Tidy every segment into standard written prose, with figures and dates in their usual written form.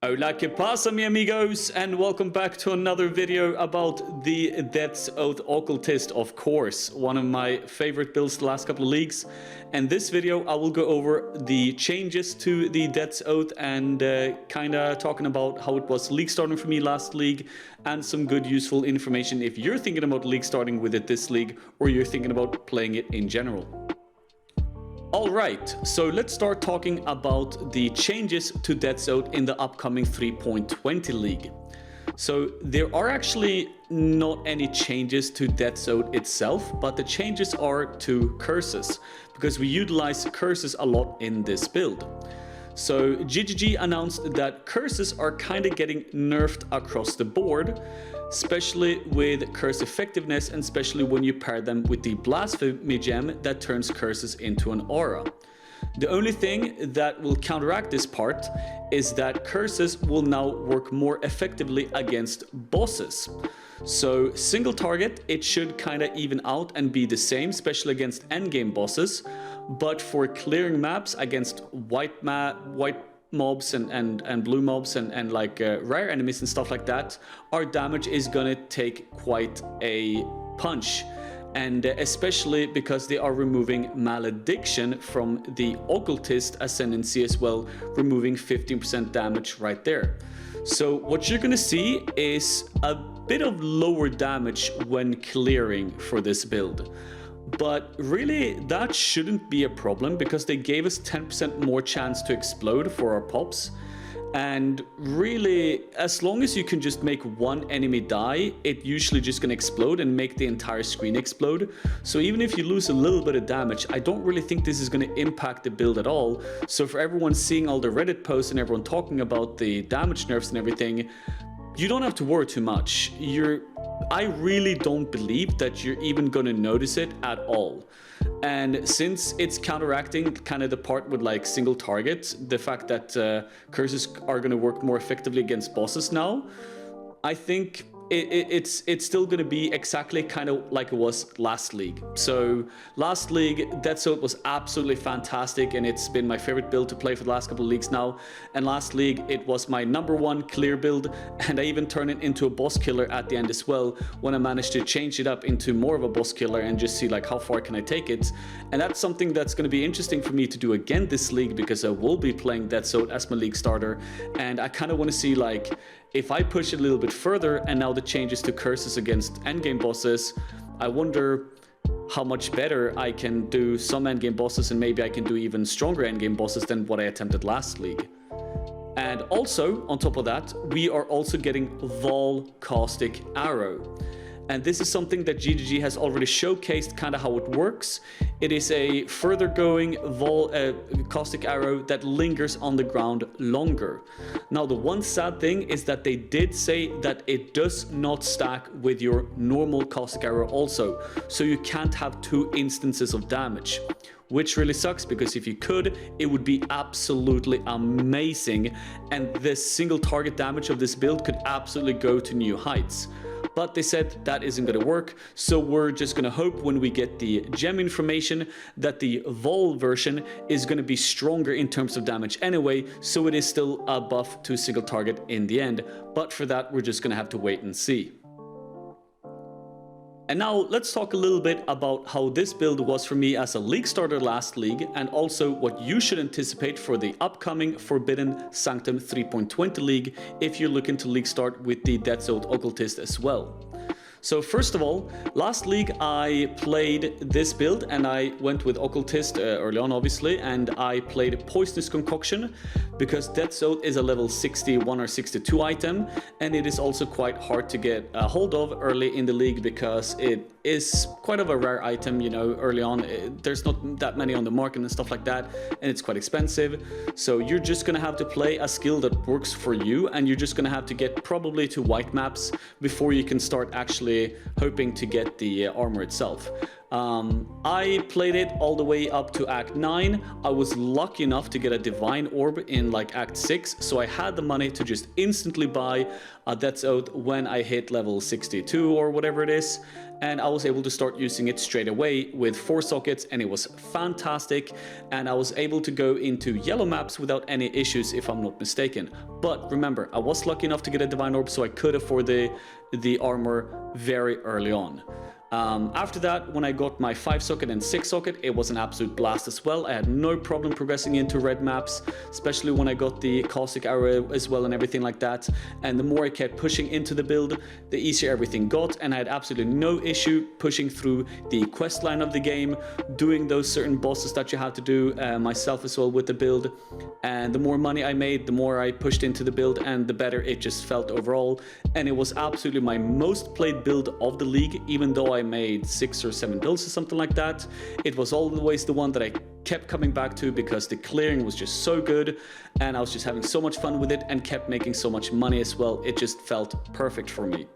Hola, que pasa, mi amigos, and welcome back to another video about the Death's Oath Occultist, of course, one of my favorite builds the last couple of leagues. And this video, I will go over the changes to the Death's Oath and kinda talking about how it was league starting for me last league, and some good useful information if you're thinking about league starting with it this league, or you're thinking about playing it in general. Alright, so let's start talking about the changes to Death's Oath in the upcoming 3.20 league. So there are actually not any changes to Death's Oath itself, but the changes are to curses, because we utilize curses a lot in this build. So GGG announced that curses are kind of getting nerfed across the board, especially with curse effectiveness, and especially when you pair them with the blasphemy gem that turns curses into an aura. The only thing that will counteract this part is that curses will now work more effectively against bosses. So single target, it should kind of even out and be the same, especially against endgame bosses. But for clearing maps against white mobs and blue mobs and like rare enemies and stuff like that, our damage is gonna take quite a punch. And especially because they are removing malediction from the occultist ascendancy as well, removing 15% damage right there. So what you're gonna see is a bit of lower damage when clearing for this build. But really, that shouldn't be a problem because they gave us 10% more chance to explode for our pops. And really, as long as you can just make one enemy die, it usually just gonna explode and make the entire screen explode. So even if you lose a little bit of damage, I don't really think this is gonna impact the build at all. So for everyone seeing all the Reddit posts and everyone talking about the damage nerfs and everything, you don't have to worry too much. I really don't believe that you're even gonna notice it at all. And since it's counteracting kind of the part with like single targets, the fact that curses are gonna work more effectively against bosses now, I think it's still going to be exactly kind of like it was last league. So last league, Death's Oath was absolutely fantastic, and it's been my favorite build to play for the last couple of leagues now. And last league, it was my #1 clear build, and I even turned it into a boss killer at the end as well, when I managed to change it up into more of a boss killer and just see like how far can I take it. And that's something that's going to be interesting for me to do again this league, because I will be playing Death's Oath as my league starter, and I kind of want to see like if I push it a little bit further, and now the changes to curses against endgame bosses, I wonder how much better I can do some endgame bosses, and maybe I can do even stronger endgame bosses than what I attempted last league. And also, on top of that, we are also getting Vaal Caustic Arrow. And this is something that GGG has already showcased kind of how it works. It is a further going Vaal Caustic Arrow that lingers on the ground longer. Now, the one sad thing is that they did say that it does not stack with your normal Caustic Arrow also. So you can't have 2 instances of damage, which really sucks, because if you could, it would be absolutely amazing. And the single target damage of this build could absolutely go to new heights. But they said that isn't going to work, so we're just going to hope when we get the gem information that the Vaal version is going to be stronger in terms of damage anyway, so it is still a buff to a single target in the end. But for that, we're just going to have to wait and see. And now let's talk a little bit about how this build was for me as a league starter last league, and also what you should anticipate for the upcoming Forbidden Sanctum 3.20 league if you're looking to league start with the Death's Oath Occultist as well. So first of all, last league I played this build, and I went with Occultist early on obviously, and I played Poisonous Concoction because Death's Oath is a level 61 or 62 item, and it is also quite hard to get a hold of early in the league because it is quite of a rare item, you know, early on. There's not that many on the market and stuff like that, and it's quite expensive. So you're just gonna have to play a skill that works for you, and you're just gonna have to get probably to white maps before you can start actually hoping to get the armor itself. I played it all the way up to Act 9. I was lucky enough to get a Divine Orb in like Act 6, so I had the money to just instantly buy a Death's Oath when I hit level 62 or whatever it is. and I was able to start using it straight away with 4 sockets, and it was fantastic, and I was able to go into yellow maps without any issues, if I'm not mistaken. But remember, I was lucky enough to get a Divine Orb, so I could afford the armor very early on. After that, when I got my 5 socket and 6 socket, it was an absolute blast as well. I had no problem progressing into red maps, especially when I got the Caustic arrow as well and everything like that. And the more I kept pushing into the build, the easier everything got, and I had absolutely no issue pushing through the quest line of the game, doing those certain bosses that you have to do myself as well with the build. And the more money I made, the more I pushed into the build, and the better it just felt overall. And it was absolutely my most played build of the league, even though I made 6 or 7 builds or something like that. It was always the one that I kept coming back to because the clearing was just so good, and I was just having so much fun with it and kept making so much money as well. It just felt perfect for me.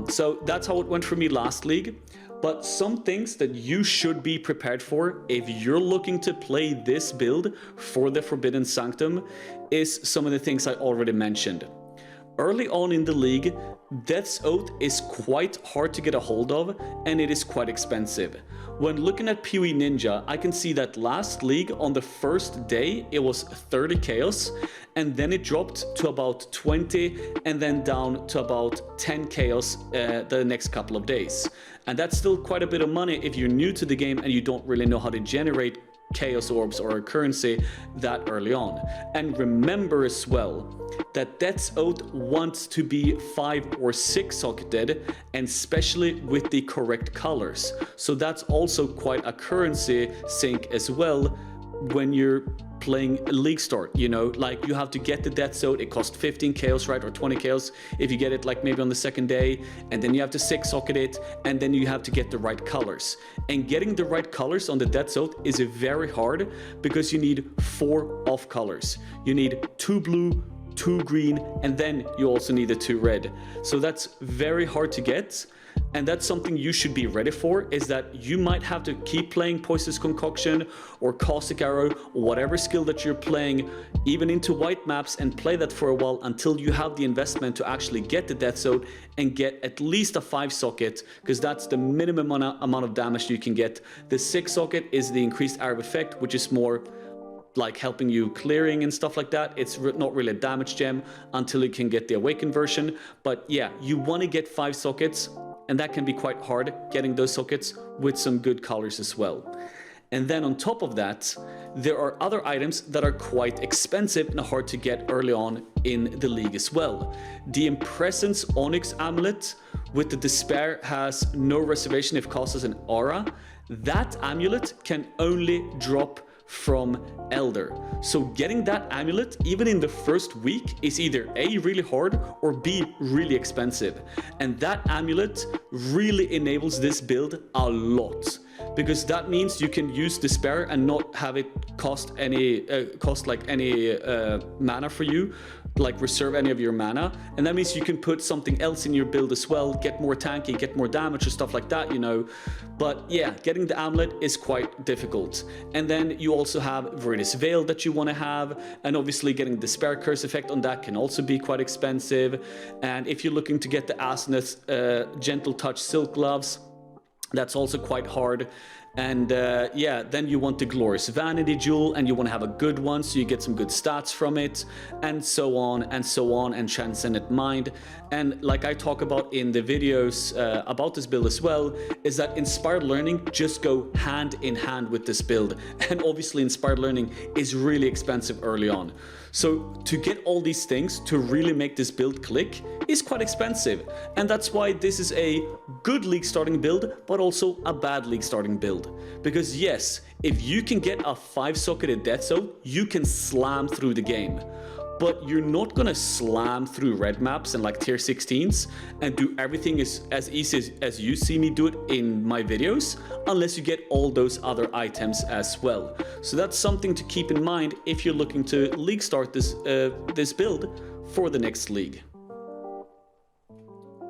So that's how it went for me last league. But some things that you should be prepared for if you're looking to play this build for the Forbidden Sanctum is some of the things I already mentioned. Early on in the league, Death's Oath is quite hard to get a hold of, and it is quite expensive. When looking at PoE Ninja, I can see that last league on the first day it was 30 chaos, and then it dropped to about 20, and then down to about 10 chaos the next couple of days. And that's still quite a bit of money if you're new to the game and you don't really know how to generate chaos orbs or a currency that early on. And remember as well that Death's Oath wants to be 5 or 6 socketed, and especially with the correct colors. So that's also quite a currency sink as well when you're playing League Start, you know, like you have to get the Death's Oath, it costs 15 chaos, right, or 20 chaos if you get it like maybe on the second day, and then you have to 6 socket it, and then you have to get the right colors. And getting the right colors on the Death's Oath is very hard because you need 4 off colors. You need 2 blue, 2 green, and then you also need the 2 red. So that's very hard to get. And that's something you should be ready for, is that you might have to keep playing Poisonous Concoction or Caustic Arrow or whatever skill that you're playing, even into white maps, and play that for a while until you have the investment to actually get the Death's Oath and get at least a 5 socket, because that's the minimum amount of damage you can get. The 6 socket is the increased arrow effect, which is more like helping you clearing and stuff like that. It's not really a damage gem until you can get the awakened version. But yeah, you want to get 5 sockets, and that can be quite hard getting those sockets with some good colors as well. And then on top of that, there are other items that are quite expensive and hard to get early on in the league as well. The Impresence Onyx Amulet with the Despair has no reservation if cast as an aura. That amulet can only drop from Elder. So getting that amulet even in the first week is either A, really hard, or B, really expensive. And that amulet really enables this build a lot, because that means you can use Despair and not have it cost any mana for you, like reserve any of your mana, and that means you can put something else in your build as well, get more tanky, get more damage or stuff like that, you know. But yeah, getting the amulet is quite difficult. And then you also have Veritas Veil that you want to have, and obviously getting the Despair Curse effect on that can also be quite expensive. And if you're looking to get the Asenath Gentle Touch Silk Gloves, that's also quite hard. And yeah, then you want the Glorious Vanity Jewel, and you want to have a good one so you get some good stats from it, and so on and so on, and Transcendent Mind. And like I talk about in the videos about this build as well, is that Inspired Learning just go hand in hand with this build. And obviously Inspired Learning is really expensive early on. So to get all these things to really make this build click is quite expensive. And that's why this is a good league starting build, but also a bad league starting build. Because yes, if you can get a 5-socketed Death's Oath, you can slam through the game. But you're not gonna slam through red maps and like tier 16s and do everything as easy as you see me do it in my videos, unless you get all those other items as well. So that's something to keep in mind if you're looking to league start this build for the next league.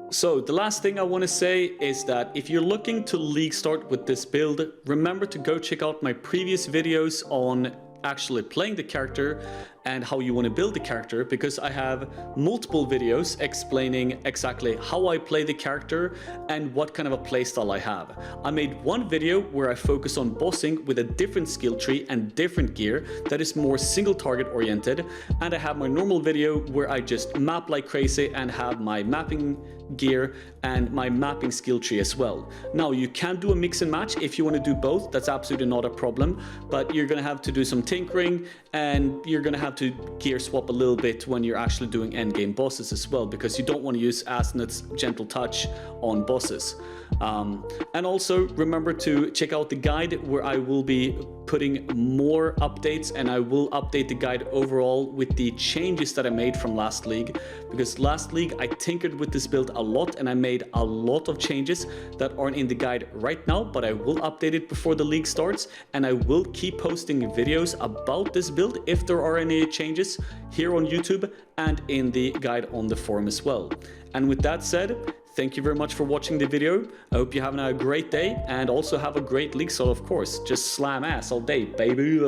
So the last thing I want to say is that if you're looking to league start with this build, remember to go check out my previous videos on actually playing the character and how you want to build the character, because I have multiple videos explaining exactly how I play the character and what kind of a playstyle I have. I made one video where I focus on bossing with a different skill tree and different gear that is more single target oriented, and I have my normal video where I just map like crazy and have my mapping gear and my mapping skill tree as well. Now you can do a mix and match if you want to do both, that's absolutely not a problem, but you're gonna have to do some tinkering and you're gonna have to gear swap a little bit when you're actually doing endgame bosses as well, because you don't want to use Asnod's gentle touch on bosses. And also remember to check out the guide where I will be putting more updates, and I will update the guide overall with the changes that I made from last league, because last league I tinkered with this build a lot and I made a lot of changes that aren't in the guide right now, but I will update it before the league starts, and I will keep posting videos about this build if there are any changes here on YouTube and in the guide on the forum as well. And with that said, thank you very much for watching the video. I hope you're having a great day and also have a great league. So of course, just slam ass all day, baby.